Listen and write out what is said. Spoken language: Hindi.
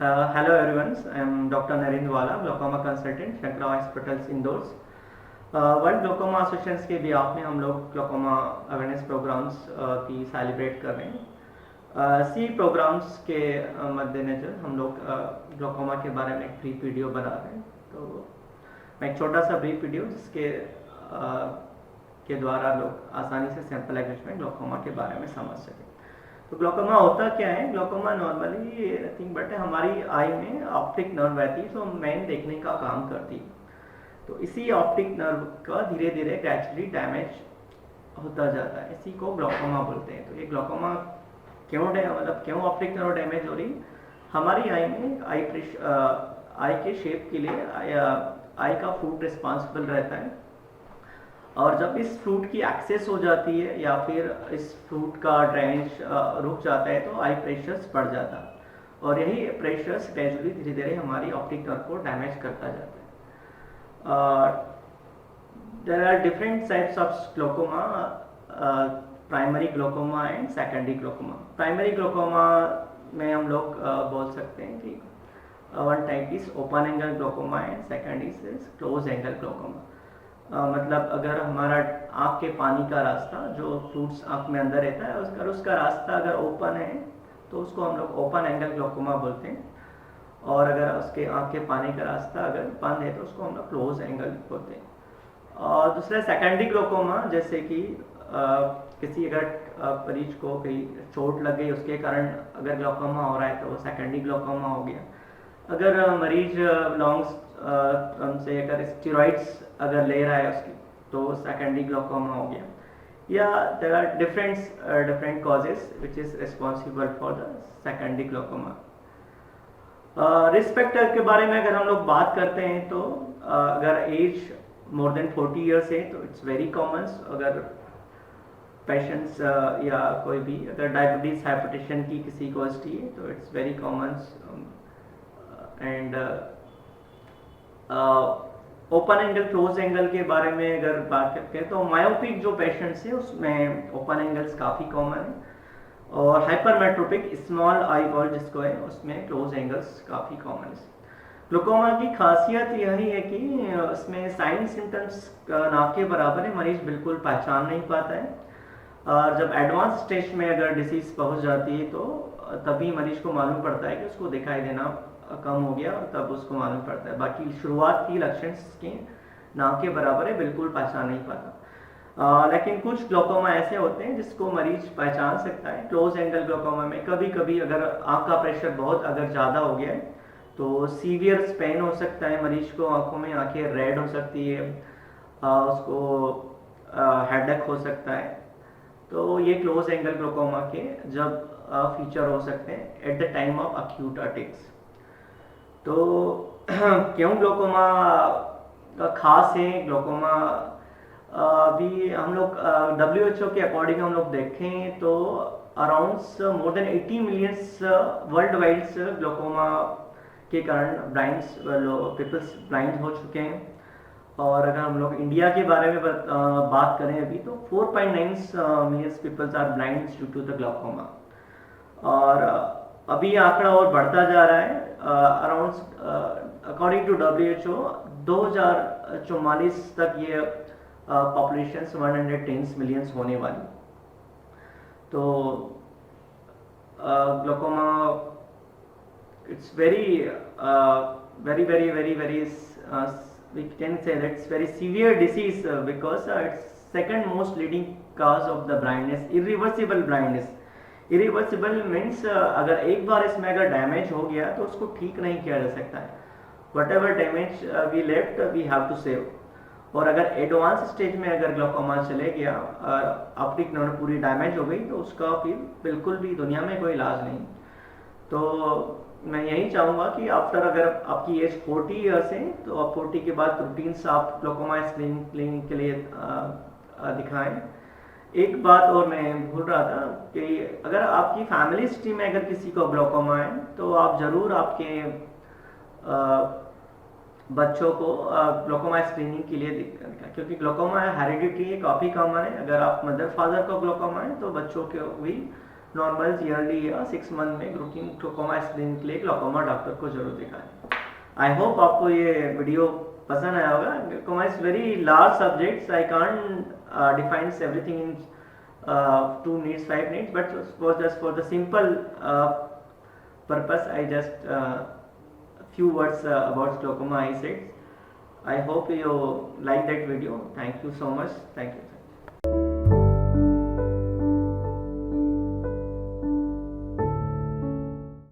Hello everyone, I am Dr. Narendra Wala, glaucoma consultant, Shankara Hospitals Indores. World glaucoma association के बिहाफ में हम लोग ग्लोकोमा अवेयरनेस प्रोग्राम्स की सेलिब्रेट कर रहे हैं। सी प्रोग्राम्स के मद्देनजर हम लोग ग्लोकोमा के बारे में एक ब्रीफ वीडियो बना रहे हैं। तो मैं एक छोटा सा ब्रीफ वीडियो जिसके के द्वारा लोग आसानी से सैंपल लैंग्वेज में ग्लोकोमा के बारे में समझ सकें। तो ग्लोकोमा होता क्या है? ग्लोकोमा नॉर्मली नथिंग बट हमारी आई में ऑप्टिक नर्व रहती है जो मेन देखने का काम करती है। तो इसी ऑप्टिक नर्व का धीरे धीरे ग्रेजुअली डैमेज होता जाता है, इसी को ग्लोकोमा बोलते हैं। तो ये ग्लोकोमा क्यों ऑप्टिक नर्व डैमेज हो रही? हमारी आई में आई के शेप के लिए आई का फ्रूट रिस्पॉन्सिबल रहता है, और जब इस फ्रूट की एक्सेस हो जाती है या फिर इस फ्रूट का ड्रेनेज रुक जाता है तो आई प्रेशर्स बढ़ जाता है, और यही प्रेशर्स ग्रेजुअली धीरे धीरे हमारी ऑप्टिक नर्व को डैमेज करता जाता है। There are different types of glaucoma, primary glaucoma and secondary glaucoma. Primary glaucoma में हम लोग बोल सकते हैं कि one type is open angle glaucoma and second is close angle glaucoma. मतलब अगर हमारा आँख के पानी का रास्ता जो फ्रूट्स आँख में अंदर रहता है उसका रास्ता अगर ओपन है तो उसको हम लोग ओपन एंगल ग्लोकोमा बोलते हैं, और अगर उसके आँख के पानी का रास्ता अगर बंद है तो उसको हम लोग क्लोज एंगल बोलते हैं। और दूसरा सेकेंडरी ग्लोकोमा, जैसे कि किसी अगर मरीज को कहीं चोट लग गई उसके कारण अगर ग्लोकोमा हो रहा है तो वो सेकेंडरी ग्लोकोमा हो गया। अगर मरीज लॉन्ग से अगर स्टेरॉइड्स अगर ले रहा है उसकी तो सेकेंडरी ग्लोकोमा हो गया। या there are different causes which is responsible for the secondary glaucoma. Risk factor के बारे में अगर हम लोग बात करते हैं तो अगर एज मोर देन 40 ईयर्स है तो इट्स वेरी कॉमन। अगर पेशेंट्स या कोई भी अगर डायबिटीज हाइपरटेंशन की किसी को हिस्ट्री है तो it's very common. And open angle close angle के बारे में अगर बात करते हैं तो मायोपिक जो पेशेंट्स है उसमें ओपन एंगल्स काफ़ी कॉमन है, और हाइपरमेट्रोपिक स्मॉल आई बॉल जिसको है उसमें क्लोज एंगल्स काफ़ी कॉमन है। ग्लोकोमा की खासियत यही है कि उसमें साइन सिम्टम्स ना के बराबर है, मरीज बिल्कुल पहचान नहीं पाता है, और जब एडवांस स्टेज में अगर डिसीज पहुंच जाती है तो तभी मरीज को मालूम पड़ता है कि उसको दिखाई देना कम हो गया, और तब उसको मालूम पड़ता है। बाकी शुरुआत की लक्षण के ना के बराबर है, बिल्कुल पहचान नहीं पाता। लेकिन कुछ ग्लोकोमा ऐसे होते हैं जिसको मरीज पहचान सकता है। क्लोज एंगल ग्लोकोमा में कभी कभी अगर आँख का प्रेशर बहुत अगर ज़्यादा हो गया है तो सीवियर पेन हो सकता है, मरीज को आँखों में आँखें रेड हो सकती है, उसको हेडेक हो सकता है। तो ये क्लोज एंगल ग्लोकोमा के जब फीचर हो सकते हैं at the time of acute attacks. तो क्यों ग्लोकोमा खास है? ग्लोकोमा अभी हम लोग WHO के अकॉर्डिंग हम लोग देखें तो around more than 80 millions world wide glaucoma के कारण पीपल्स ब्लाइंड हो चुके हैं। और अगर हम लोग इंडिया के बारे में बात करें अभी तो 4.9 millions peoples are blind due to the glaucoma, और अभी आंकड़ा और बढ़ता जा रहा है। अराउंड अकॉर्डिंग टू WHO 2044 तक ये पॉपुलेशन 110 मिलियंस होने वाली। तो glaucoma it's very we can say that it's very severe disease because it's second most leading cause of the blindness, irreversible blindness. Irreversible means अगर एक बार इसमें अगर डैमेज हो गया तो उसको ठीक नहीं किया जा सकता है। whatever damage we left we have to save। और अगर एडवांस स्टेज में अगर ग्लोकोमा चले गया, ऑप्टिक नर्व पूरी डैमेज हो गई तो उसका फिर बिल्कुल भी दुनिया में कोई इलाज नहीं। तो मैं यही चाहूँगा कि आफ्टर अगर आपकी एज 40 ईयर्स है तो आप 40 के बाद रूटीन से आप ग्लोकोमा स्क्रीनिंग के लिए दिखाएं। एक बात और मैं भूल रहा था कि अगर आपकी फैमिली हिस्ट्री में अगर किसी को ग्लोकोमा है तो आप ज़रूर आपके बच्चों को ग्लोकोमा स्क्रीनिंग के लिए दिखाएं, क्योंकि ग्लोकोमा हेरिडिटी काफ़ी कॉमन है। अगर आप मदर फादर को ग्लोकोमा है तो बच्चों को भी नॉर्मल ईयरली या 6 मंथ में रूटीन ग्लूकोमा स्क्रीनिंग के लिए ग्लूकोमा डॉक्टर को जरूर दिखाएं। आई होप आपको ये वीडियो पसंद आया होगा। Glaucoma is very large subjects, I can't define everything in 2 minutes 5 minutes, but just for the simple purpose I just few words about glaucoma eye sets. I hope you like that video. Thank you so much. Thank you.